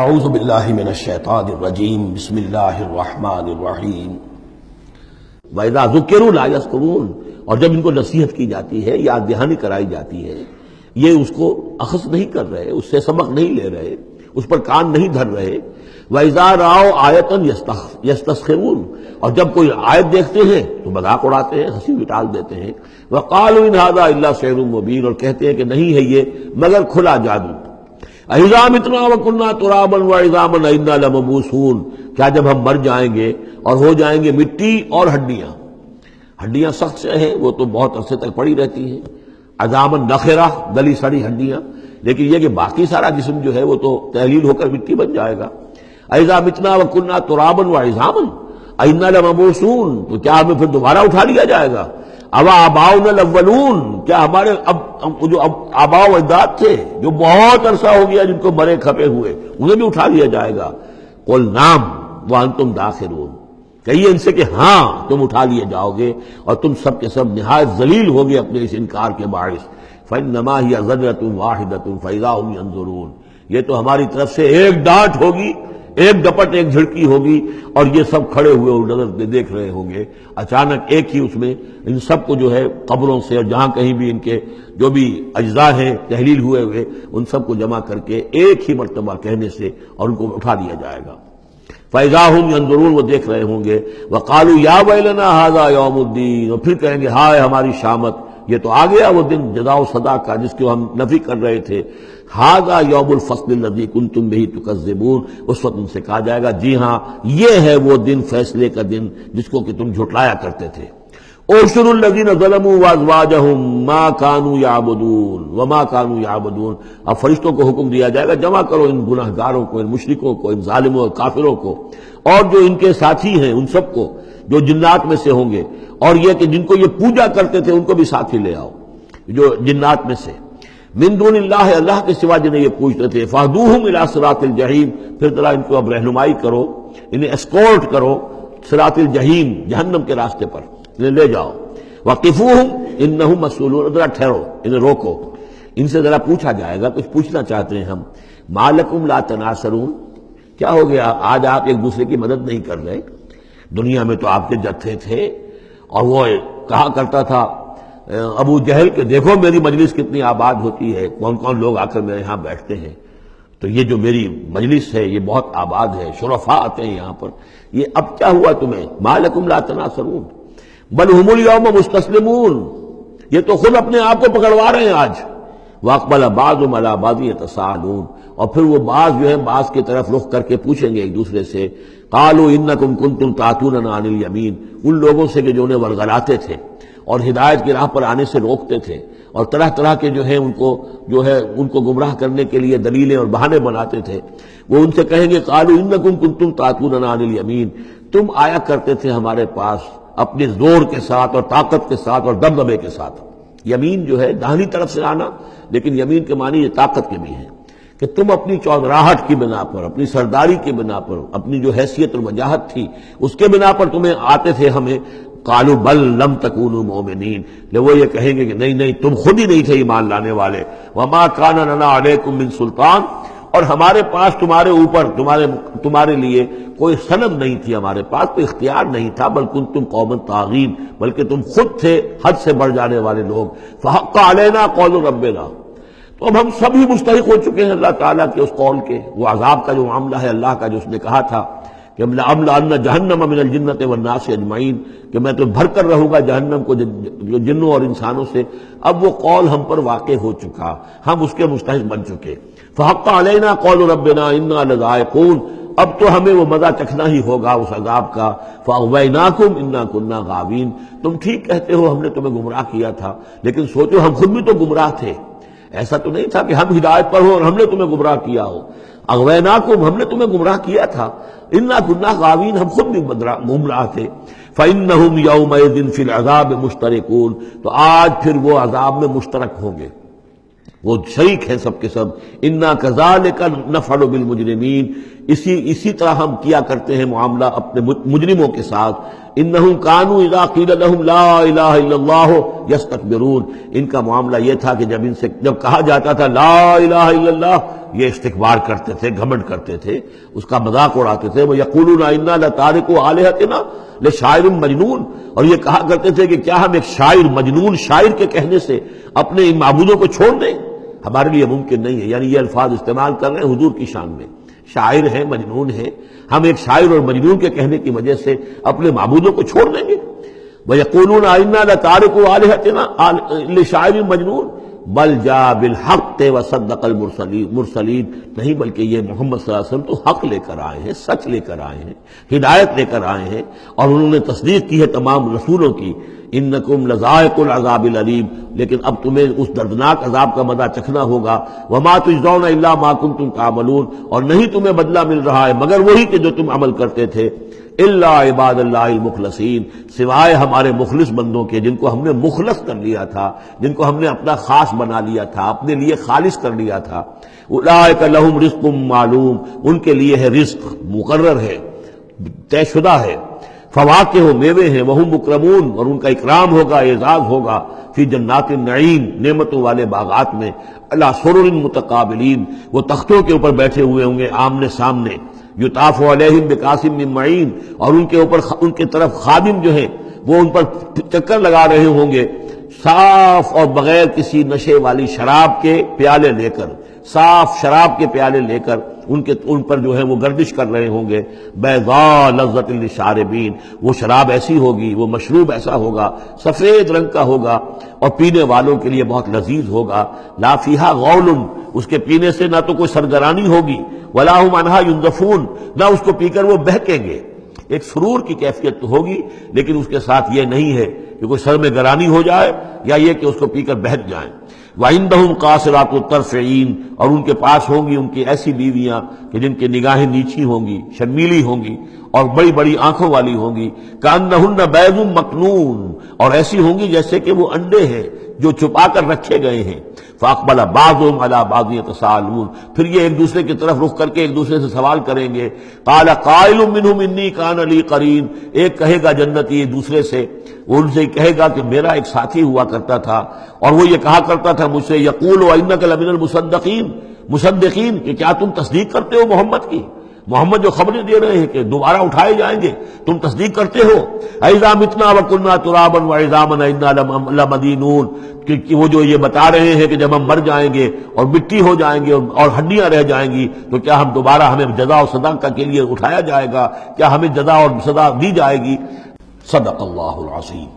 اعوذ باللہ من الشیطان الرجیم بسم اللہ الرحمن الرحیم وَإِذَا ذُكِّرُوا لَا يَذْكُرُونَ، اور جب ان کو نصیحت کی جاتی ہے، یاد دہانی کرائی جاتی ہے، یہ اس کو اخذ نہیں کر رہے، اس سے سبق نہیں لے رہے، اس پر کان نہیں دھر رہے۔ وَإِذَا رَأَوْا آیَةً يَسْتَسْخِرُونَ، اور جب کوئی آیت دیکھتے ہیں تو مذاق اڑاتے ہیں، ہنسی ٹال دیتے ہیں۔ وَقَالُوا إِنْ هَذَا إِلَّا سِحْرٌ مُبِينٌ، اور کہتے ہیں کہ نہیں ہے یہ مگر کھلا جادو۔ اَإِذَا مِتْنَا وَكُنَّا تُرَابًا وَعِظَامًا أَإِنَّا لَمَبْعُوثُونَ، کیا جب ہم مر جائیں گے اور ہو جائیں گے مٹی اور ہڈیاں سخت سے ہیں، وہ تو بہت عرصے تک پڑی رہتی ہیں، عظامًا نخرہ، گلی سڑی ہڈیاں، لیکن یہ کہ باقی سارا جسم جو ہے وہ تو تحلیل ہو کر مٹی بن جائے گا۔ اَإِذَا مِتْنَا وَكُنَّا تُرَابًا وَعِظَامًا أَإِنَّا لَمَبْعُوثُونَ، تو کیا ہمیں پھر دوبارہ اٹھا لیا جائے گا؟ اَوَا آبَاؤُنَا الْأَوَّلُونَ، کیا ہمارے جو آباء و اجداد تھے جو بہت عرصہ ہو گیا جن کو مرے کھپے ہوئے، انہیں بھی اٹھا لیا جائے گا؟ قُلْ نَعَمْ وَأَنْتُمْ دَاخِرُونَ، کہیے ان سے کہ ہاں تم اٹھا لیے جاؤ گے، اور تم سب کے سب نہایت ذلیل ہوگے اپنے اس انکار کے باعث۔ فَإِنَّمَا هِيَ زَجْرَةٌ وَاحِدَةٌ فَإِذَا هُمْ يَنظُرُونَ، یہ تو ہماری طرف سے ایک ڈانٹ ہوگی، ایک ڈپٹ، ایک جھڑکی ہوگی، اور یہ سب کھڑے ہوئے اور نظر دیکھ رہے ہوں گے۔ اچانک ایک ہی اس میں ان سب کو جو ہے قبروں سے اور جہاں کہیں بھی ان کے جو بھی اجزاء ہیں تحلیل ہوئے ان سب کو جمع کر کے ایک ہی مرتبہ کہنے سے اور ان کو اٹھا دیا جائے گا۔ فَإِذَا هُمْ يَنظُرُونَ، وہ دیکھ رہے ہوں گے۔ وَقَالُوا يَا وَيْلَنَا هَذَا يَوْمُ الدِّينِ، اور پھر کہیں گے ہائے ہماری شامت، یہ تو آ گیا وہ دن جزا و سزا کا جس کو ہم نفی کر رہے تھے۔ هَذَا يَوْمُ الْفَصْلِ الَّذِي كُنْتُمْ بِهِ تُكَذِّبُونَ، اس وقت ان سے کہا جائے گا جی ہاں یہ ہے وہ دن، فیصلے کا دن جس کو کہ تم جھٹلایا کرتے تھے۔ اُحْشُرُوا الَّذِينَ ظَلَمُوا وَأَزْوَاجَهُمْ مَا كَانُوا يَعْبُدُونَ وَمَا كَانُوا يَعْبُدُونَ، اب فرشتوں کو حکم دیا جائے گا جمع کرو ان گناہ گاروں کو، ان مشرکوں کو، ان ظالموں اور کافروں کو، اور جو ان کے ساتھی ہیں ان سب کو جو جنات میں سے ہوں گے، اور یہ کہ جن کو یہ پوجا کرتے تھے ان کو بھی ساتھی لے آؤ جو جنات میں سے، من دون اللہ، اللہ کے سوا جنہیں یہ پوجتے تھے۔ فَاهْدُوهُمْ إِلَىٰ صِرَاطِ الْجَحِيمِ، پھر ذرا ان کو اب رہنمائی کرو، انہیں اسکورٹ کرو صراط الجحیم، جہنم کے راستے پر انہیں لے جاؤ۔ وَقِفُوهُمْ إِنَّهُمْ مَسْئُولُونَ، ذرا ٹھہرو، انہیں روکو، ان سے ذرا پوچھا جائے گا، کچھ پوچھنا چاہتے ہیں ہم۔ مَا لَكُمْ لَا تَنَاصَرُونَ، کیا ہو گیا آج آپ ایک دوسرے کی مدد نہیں کر رہے؟ دنیا میں تو آپ کے جتھے تھے، اور وہ کہا کرتا تھا ابو جہل کہ دیکھو میری مجلس کتنی آباد ہوتی ہے، کون کون لوگ آ کر میرے یہاں بیٹھتے ہیں، تو یہ جو میری مجلس ہے یہ بہت آباد ہے، شرفاء آتے ہیں یہاں پر، یہ اب کیا ہوا تمہیں؟ مَا لَكُمْ لَا تَنَاصَرُونَ بَلْ هُمُ الْيَوْمَ مُسْتَسْلِمُونَ، یہ تو خود اپنے آپ کو پکڑوا رہے ہیں آج۔ وَأَقْبَلَ بَعْضُهُمْ عَلَىٰ بَعْضٍ يَتَسَاءَلُونَ، اور پھر وہ بعض جو ہے بعض کی طرف رخ کر کے پوچھیں گے ایک دوسرے سے۔ قَالُوا إِنَّكُمْ كُنْتُمْ تَأْتُونَنَا عَنِ الْيَمِينِ، ان لوگوں سے کہ جو انہیں ورغلاتے تھے اور ہدایت کی راہ پر آنے سے روکتے تھے، اور طرح طرح کے جو ہے ان کو گمراہ کرنے کے لیے دلیلیں اور بہانے بناتے تھے، وہ ان سے کہیں گے قَالُوا إِنَّكُمْ كُنْتُمْ تَأْتُونَنَا عَنِ الْيَمِينِ، تم آیا کرتے تھے ہمارے پاس اپنے زور کے ساتھ اور طاقت کے ساتھ اور دبدبے کے ساتھ۔ یمین جو ہے داہنی طرف سے آنا، لیکن یمین کے معنی یہ طاقت کے بھی ہیں کہ تم اپنی چودراہٹ کی بنا پر، اپنی سرداری کی بنا پر، اپنی جو حیثیت اور وجاہت تھی اس کے بنا پر تمہیں آتے تھے ہمیں۔ قالوا بل لم تکونوا مؤمنین، وہ یہ کہیں گے کہ نہیں تم خود ہی نہیں تھے ایمان لانے والے۔ وما کان لنا علیکم من سلطان، اور ہمارے پاس تمہارے اوپر تمہارے لیے کوئی سند نہیں تھی، ہمارے پاس کوئی اختیار نہیں تھا، بل کنتم قوما طاغین، بلکہ تم خود تھے حد سے بڑھ جانے والے لوگ۔ فحق علینا قول ربنا، تو اب ہم سبھی مستحق ہو چکے ہیں اللہ تعالیٰ کے اس قول کے، وہ عذاب کا جو معاملہ ہے اللہ کا جو اس نے کہا تھا کہ لَأَمْلَأَنَّ جَهَنَّمَ مِنَ الْجِنَّةِ وَالنَّاسِ أَجْمَعِينَ، کہ میں تو بھر کر رہوں گا جہنم کو جنوں اور انسانوں سے۔ اب وہ قول ہم پر واقع ہو چکا، ہم اس کے مستحق بن چکے۔ فَحَقَّ عَلَيْنَا قَوْلُ رَبِّنَا إِنَّا لَذَائِقُونَ، اب تو ہمیں وہ مزہ چکھنا ہی ہوگا اس عذاب کا۔ فَأَغْوَيْنَاكُمْ إِنَّا كُنَّا غَاوِينَ، تم ٹھیک کہتے ہو ہم نے تمہیں گمراہ کیا تھا، لیکن سوچو ہم خود بھی تو گمراہ تھے، ایسا تو نہیں تھا کہ ہم ہدایت پر ہو اور ہم نے تمہیں گمراہ کیا ہو۔ اغویناکم، ہم نے تمہیں گمراہ کیا تھا، انا کنا غاوین، ہم خود بھی گمراہ تھے۔ فإنہم یومئذ فی العذاب مشترکون، تو آج پھر وہ عذاب میں مشترک ہوں گے، وہ شریک ہیں سب کے سب۔ انا کذالک نفعل بالمجرمین، اسی طرح ہم کیا کرتے ہیں معاملہ اپنے مجرموں کے ساتھ۔ انہم کانوا اذا قیل لهم لا الہ الا اللہ یستکبرون، ان کا معاملہ یہ تھا کہ جب کہا جاتا تھا لا الہ الا اللہ یہ استکبار کرتے تھے، گھمنڈ کرتے تھے، اس کا مذاق اڑاتے تھے. وَيَقُولُونَ إِنَّا لَتَارِكُو آلِهَتِنَا لِشَاعِرٍ مَجْنُونٍ، اور یہ کہا کرتے تھے کہ کیا ہم ایک شاعر، مجنون شاعر کے کہنے سے اپنے ان معبودوں کو چھوڑ دیں؟ ہمارے لیے ممکن نہیں ہے. یعنی یہ الفاظ استعمال کر رہے ہیں حضور کی شان میں، شاعر ہیں، مجنون ہیں، ہم ایک شاعر اور مجنون کے کہنے کی وجہ سے اپنے معبودوں کو چھوڑ دیں گے. وَيَقُولُونَ إِنَّا لَتَارِكُو آلِهَتِنَا لِشَاعِرٍ مَجْنُونٍ بل جاء بالحق وصدق المرسلین، نہیں بلکہ یہ محمد صلی اللہ علیہ وسلم تو حق لے کر آئے ہیں، سچ لے کر آئے ہیں، ہدایت لے کر آئے ہیں، اور انہوں نے تصدیق کی ہے تمام رسولوں کی. انکم لذائق العذاب العلیم، لیکن اب تمہیں اس دردناک عذاب کا مزہ چکھنا ہوگا. وما تجزون الا ما کنتم تعملون، اور نہیں تمہیں بدلہ مل رہا ہے مگر وہی کہ جو تم عمل کرتے تھے. الا عباد اللہ المخلصین، سوائے ہمارے مخلص بندوں کے جن کو ہم نے مخلص کر لیا تھا، جن کو ہم نے اپنا خاص بنا لیا تھا، اپنے لیے خالص کر لیا تھا. اولئک لہم رزق معلوم، ان کے لیے ہے رزق مقرر ہے، طے شدہ ہے. فواکہ ہو، میوے ہیں، وہم مکرمون، اور ان کا اکرام ہوگا، اعزاز ہوگا. فی جنات النعیم، نعمتوں والے باغات میں. علی سرر متقابلین، وہ تختوں کے اوپر بیٹھے ہوئے ہوں گے آمنے سامنے. یطاف علیہم بکاس من معین، اور ان کے اوپر ان کے طرف خادم جو ہیں وہ ان پر چکر لگا رہے ہوں گے، صاف اور بغیر کسی نشے والی شراب کے پیالے لے کر، صاف شراب کے پیالے لے کر ان پر جو ہے وہ گردش کر رہے ہوں گے. بیضاء لذۃ للشاربین، وہ شراب ایسی ہوگی، وہ مشروب ایسا ہوگا، سفید رنگ کا ہوگا اور پینے والوں کے لیے بہت لذیذ ہوگا. لا فیہا غول، اس کے پینے سے نہ تو کوئی سرگرانی ہوگی، ولا ہم عنہا ینزفون، نہ اس کو پی کر وہ بہکیں گے. ایک سرور کی کیفیت تو ہوگی، لیکن اس کے ساتھ یہ نہیں ہے کہ کوئی سر میں گرانی ہو جائے یا یہ کہ اس کو پی کر بہک جائیں. وَعِندَهُمْ قَاصِرَاتُ الطَّرْفِ عِین، اور ان کے پاس ہوں گی ان کی ایسی بیویاں کہ جن کی نگاہیں نیچی ہوں گی، شرمیلی ہوں گی اور بڑی بڑی آنکھوں والی ہوں گی. کَأَنَّهُنَّ بَیضٌ مَکْنُون، اور ایسی ہوں گی جیسے کہ وہ انڈے ہیں جو چھپا کر رکھے گئے ہیں. فَأَقْبَلَ بَعْضُهُمْ عَلَىٰ بَعْضٍ يَتَسَاءَلُونَ، پھر یہ ایک دوسرے کی طرف رخ کر کے ایک دوسرے سے سوال کریں گے. قَالَ قَائِلٌ مِّنْهُمْ إِنِّي كَانَ لِي قَرِينٌ، ایک کہے گا جنتی ایک دوسرے سے، وہ ان سے کہے گا کہ میرا ایک ساتھی ہوا کرتا تھا اور وہ یہ کہا کرتا تھا مجھ سے، یقول وَإِنَّكَ لَمِنَ الْمُصَدِّقِينَ، مصدقین، کہ کیا تم تصدیق کرتے ہو محمد کی؟ محمد جو خبریں دے رہے ہیں کہ دوبارہ اٹھائے جائیں گے، تم تصدیق کرتے ہو؟ اَإِذَا مِتْنَا وَكُنَّا تُرَابًا وَعِظَامًا أَإِنَّا لَمَدِينُونَ، کہ وہ جو یہ بتا رہے ہیں کہ جب ہم مر جائیں گے اور مٹی ہو جائیں گے اور ہڈیاں رہ جائیں گی تو کیا ہم دوبارہ ہمیں جزا و سزا کے لیے اٹھایا جائے گا؟ کیا ہمیں جزا اور سزا دی جائے گی؟ صدق اللہ العظیم.